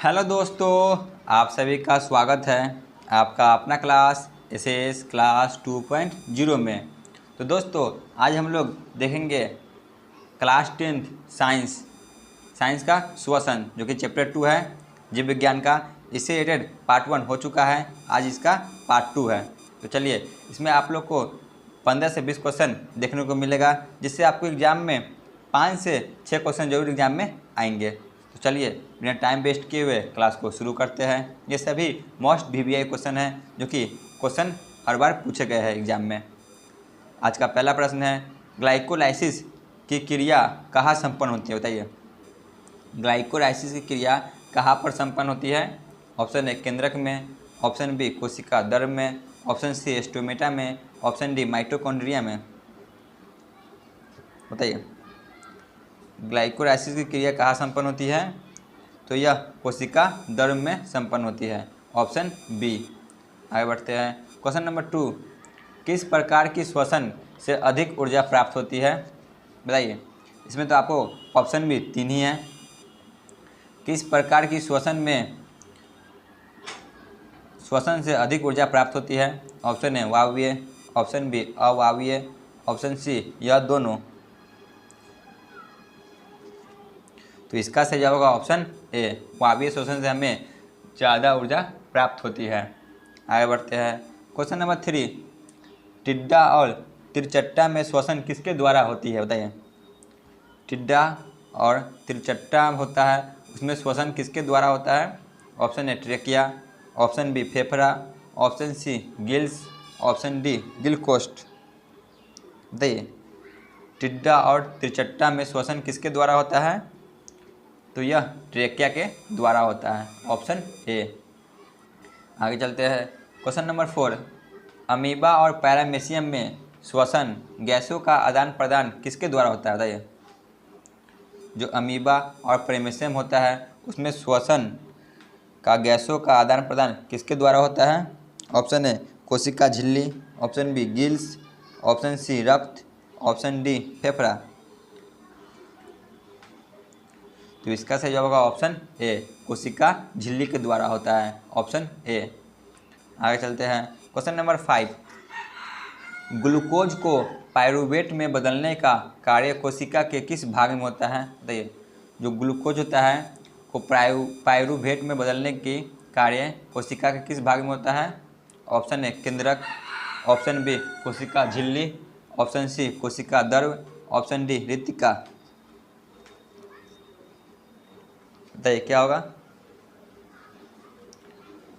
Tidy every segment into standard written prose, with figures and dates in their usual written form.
Hello दोस्तों, आप सभी का स्वागत है आपका अपना क्लास एसएस क्लास 2.0 में। तो दोस्तों आज हम लोग देखेंगे क्लास 10th साइंस का श्वसन जो कि चैप्टर 2 है जीव विज्ञान का। इससे रिलेटेड पार्ट 1 हो चुका है, आज इसका पार्ट 2 है। तो चलिए इसमें आप लोग को 15 से 20 क्वेश्चन देखने को मिलेगा, जिससे आपको एग्ज़ाम में 5 से 6 क्वेश्चन जरूर एग्जाम में आएंगे। तो चलिए बिना टाइम वेस्ट किए हुए क्लास को शुरू करते हैं। ये सभी मोस्ट वीवीआई क्वेश्चन हैं जो कि क्वेश्चन हर बार पूछे गए हैं एग्जाम में। आज का पहला प्रश्न है, ग्लाइकोलाइसिस की क्रिया कहाँ संपन्न होती है, बताइए। ग्लाइकोलाइसिस की क्रिया कहाँ पर संपन्न होती है? ऑप्शन ए केंद्रक में, ऑप्शन बी कोशिका द्रव में, ऑप्शन सी स्टोमेटा में, ऑप्शन डी माइटोकॉन्ड्रिया में। बताइए ग्लाइकोलाइसिस की क्रिया कहाँ संपन्न होती है? तो यह कोशिका द्रव में संपन्न होती है, ऑप्शन बी। आगे बढ़ते हैं। क्वेश्चन नंबर 2, किस प्रकार की श्वसन से अधिक ऊर्जा प्राप्त होती है? बताइए। इसमें तो आपको ऑप्शन भी 3 ही हैं। किस प्रकार की श्वसन से अधिक ऊर्जा प्राप्त होती है? ऑप्शन ए वायवीय, ऑप्शन बी अवायवीय, ऑप्शन सी यह दोनों। तो इसका सही जवाब होगा ऑप्शन ए, वायवीय श्वसन से हमें ज़्यादा ऊर्जा प्राप्त होती है। आगे बढ़ते हैं। क्वेश्चन नंबर 3, टिड्डा और तिरचट्टा में श्वसन किसके द्वारा होती है? बताइए। टिड्डा और तिरचट्टा होता है, उसमें श्वसन किसके द्वारा होता है? Option A trachea, option B फेफड़ा, option C gills, option D गिलकोस्ट। बताइए टिड्डा और तिरचट्टा में श्वसन किसके द्वारा होता है? तो यह ट्रेकिया के द्वारा होता है, ऑप्शन ए। आगे चलते हैं। क्वेश्चन नंबर 4, अमीबा और पैरामीशियम में श्वसन गैसों का आदान प्रदान किसके द्वारा होता है? बताइए। जो अमीबा और पैरामीशियम होता है उसमें श्वसन का गैसों का आदान प्रदान किसके द्वारा होता है? ऑप्शन ए कोशिका झिल्ली, option B gills, option C रक्त, ऑप्शन डी फेफड़ा। तो इसका सही जवाब होगा ऑप्शन ए, कोशिका झिल्ली के द्वारा होता है, ऑप्शन ए। आगे चलते हैं। क्वेश्चन नंबर 5, ग्लूकोज को पायरूवेट में बदलने का कार्य कोशिका के किस भाग में होता है? बताइए। जो ग्लूकोज होता है को पायरूवेट में बदलने की कार्य कोशिका के किस भाग में होता है? ऑप्शन ए केंद्रक, ऑप्शन बी कोशिका झिल्ली, ऑप्शन सी कोशिका द्रव, ऑप्शन डी रिक्तिका। बताइए क्या होगा?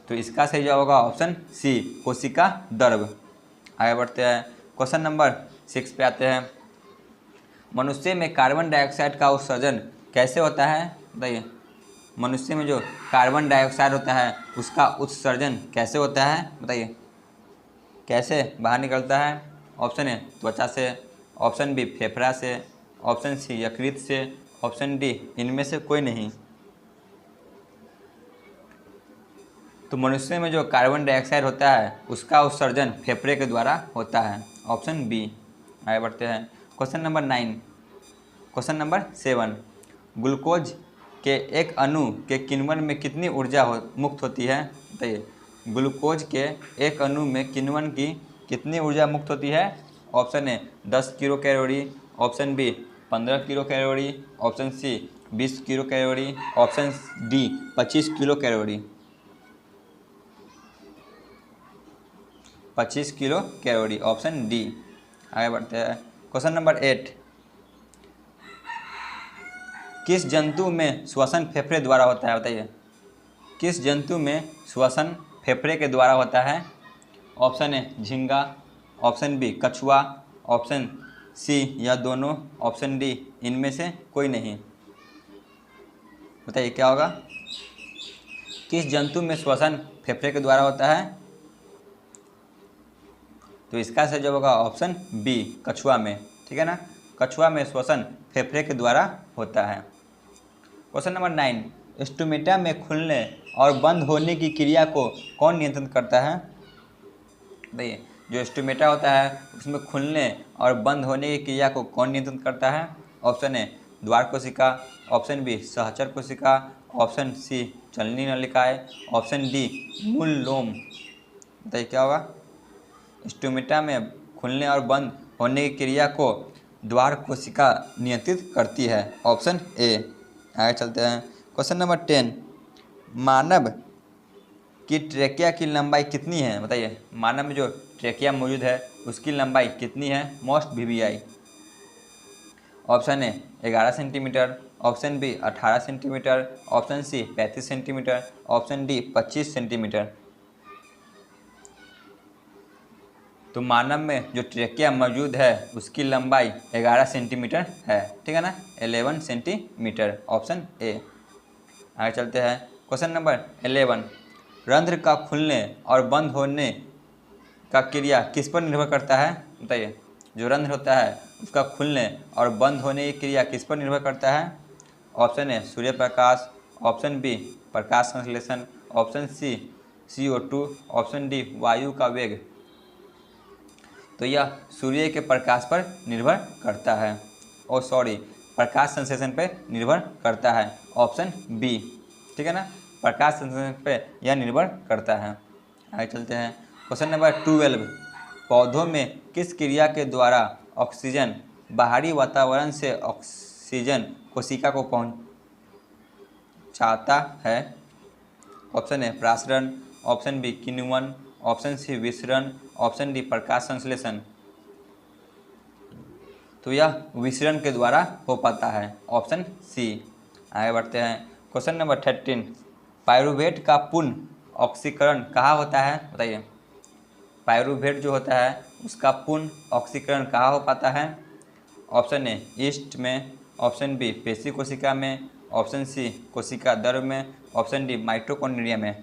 तो इसका सही जवाब होगा ऑप्शन सी, कोशिका द्रव। आगे बढ़ते हैं। क्वेश्चन नंबर 6 पे आते हैं। मनुष्य में कार्बन डाइऑक्साइड का उत्सर्जन कैसे होता है? बताइए। मनुष्य में जो कार्बन डाइऑक्साइड होता है उसका उत्सर्जन कैसे होता है? बताइए कैसे बाहर निकलता है? ऑप्शन ए त्वचा से, ऑप्शन बी फेफड़ा से, ऑप्शन सी यकृत से, ऑप्शन डी इनमें से कोई नहीं। तो मनुष्य में जो कार्बन डाइऑक्साइड होता है उसका उत्सर्जन फेफड़े के द्वारा होता है, ऑप्शन बी। आगे बढ़ते हैं। Question number 9, question number 7, glucose के एक अणु के किण्वन में कितनी ऊर्जा मुक्त होती है? बताइए। ग्लूकोज के एक अणु में किण्वन की कितनी ऊर्जा मुक्त होती है? Option A 10 kilo calorie, option B 15 kilo calorie, option C 20 kilo calorie, option D 25 kilo calorie. 25 kilo calorie, option D. आगे बढ़ते हैं। क्वेश्चन नंबर 8, किस जंतु में श्वसन फेफड़े द्वारा होता है? बताइए। किस जंतु में श्वसन फेफड़े के द्वारा होता है? ऑप्शन ए झींगा, ऑप्शन बी कछुआ, ऑप्शन सी यह दोनों, ऑप्शन डी इनमें से कोई नहीं। बताइए क्या होगा? किस जंतु में श्वसन फेफड़े के द्वारा होता है? तो इसका सही जवाब होगा ऑप्शन बी, कछुआ में। ठीक है ना, कछुआ में श्वसन फेफड़े के द्वारा होता है। क्वेश्चन नंबर 9, स्टोमेटा में खुलने और बंद होने की क्रिया को कौन नियंत्रित करता है? बताइए। जो स्टोमेटा होता है उसमें खुलने और बंद होने की क्रिया को कौन नियंत्रित करता है? ऑप्शन ए द्वार कोशिका, ऑप्शन बी सहचर कोशिका, ऑप्शन सी चलनी नलिकाएं, ऑप्शन डी मूल लोम। बताइए क्या होगा। स्टोमेटा में खुलने और बंद होने की क्रिया को द्वार कोशिका नियंत्रित करती है। ऑप्शन ए। आगे चलते हैं। क्वेश्चन नंबर 10, मानव की ट्रेकिया की लंबाई कितनी है। बताइए मानव में जो ट्रेकिया मौजूद है उसकी लंबाई कितनी है। Most VVI. Option A 11 centimetre, option B 18 centimetre, option C 35 centimetre, option D 25 centimetre. तो मानव में जो ट्रेकिया मौजूद है उसकी लंबाई 11 सेंटीमीटर है, ठीक है ना, 11 सेंटीमीटर। Option A. आगे चलते हैं। क्वेश्चन नंबर 11, रंध्र का खुलने और बंद होने का क्रिया किस पर निर्भर करता है। बताइए जो रंध्र होता है उसका खुलने और बंद होने की क्रिया किस पर निर्भर करता है। ऑप्शन ए सूर्य प्रकाश, ऑप्शन बी प्रकाश संश्लेषण, ऑप्शन सी CO2, ऑप्शन डी वायु का वेग। तो यह सूर्य के प्रकाश पर निर्भर करता है, प्रकाश संश्लेषण पर निर्भर करता है। ऑप्शन बी, ठीक है ना, प्रकाश संश्लेषण पर यह निर्भर करता है। आगे चलते हैं। क्वेश्चन नंबर 12, पौधों में किस क्रिया के द्वारा ऑक्सीजन बाहरी वातावरण से ऑक्सीजन कोशिका को पहुंचाता है। ऑप्शन ए प्रासरण, ऑप्शन बी किण्वन, ऑप्शन सी विसरण, ऑप्शन डी प्रकाश संश्लेषण। तो यह विसरण के द्वारा हो पाता है। Option C. आगे बढ़ते हैं। क्वेश्चन नंबर 13, पायरुवेट का पुनः ऑक्सीकरण कहाँ होता है। बताइए पायरुवेट जो होता है उसका पुनः ऑक्सीकरण कहाँ हो पाता है। ऑप्शन ए ईस्ट में, ऑप्शन बी पेशी कोशिका में, ऑप्शन सी कोशिका द्रव में, ऑप्शन डी माइटोकॉन्ड्रिया में।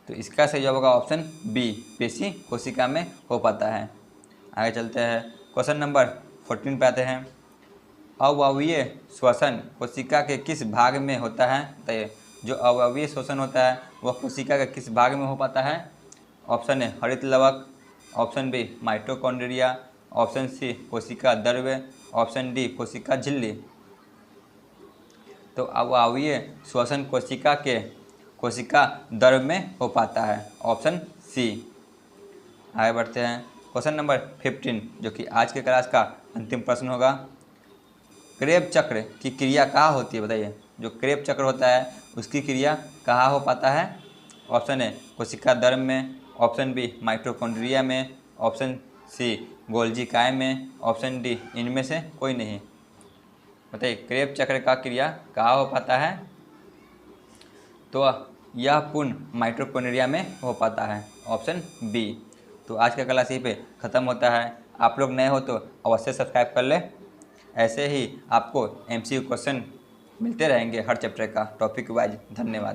तो इसका सही जवाब होगा ऑप्शन बी, पेशी कोशिका में हो पाता है। आगे चलते हैं। क्वेश्चन नंबर 14 पे आते हैं। अवयवीय श्वसन कोशिका के किस भाग में होता है। बताइए जो अवयवीय श्वसन होता है वह कोशिका के किस भाग में हो पाता है। ऑप्शन ए हरित लवक, option B mitochondria, option C कोशिका द्रव्य, ऑप्शन डी कोशिका झिल्ली। तो अवयवीय श्वसन कोशिका द्रव्य में हो पाता है। Option C. आगे बढ़ते हैं। क्वेश्चन नंबर 15 जो कि आज के क्लास का अंतिम प्रश्न होगा। क्रेब चक्र की क्रिया कहाँ होती है। बताइए जो क्रेब चक्र होता है उसकी क्रिया कहाँ हो पाता है। ऑप्शन ए कोशिका द्रव्य में, ऑप्शन बी माइटोकॉन्ड्रिया में, ऑप्शन सी गोल्जी काय में, ऑप्शन डी इनमें से कोई नहीं। बताइए क्रेब चक्र का क्रिया कहाँ हो पाता है। तो यह पुनः माइटोकॉन्ड्रिया में हो पाता है। Option B. तो आज का क्लास यहीं पे ख़त्म होता है। आप लोग नए हो तो अवश्य सब्सक्राइब कर ले। ऐसे ही आपको MCQ क्वेश्चन मिलते रहेंगे हर चैप्टर का टॉपिक वाइज। धन्यवाद।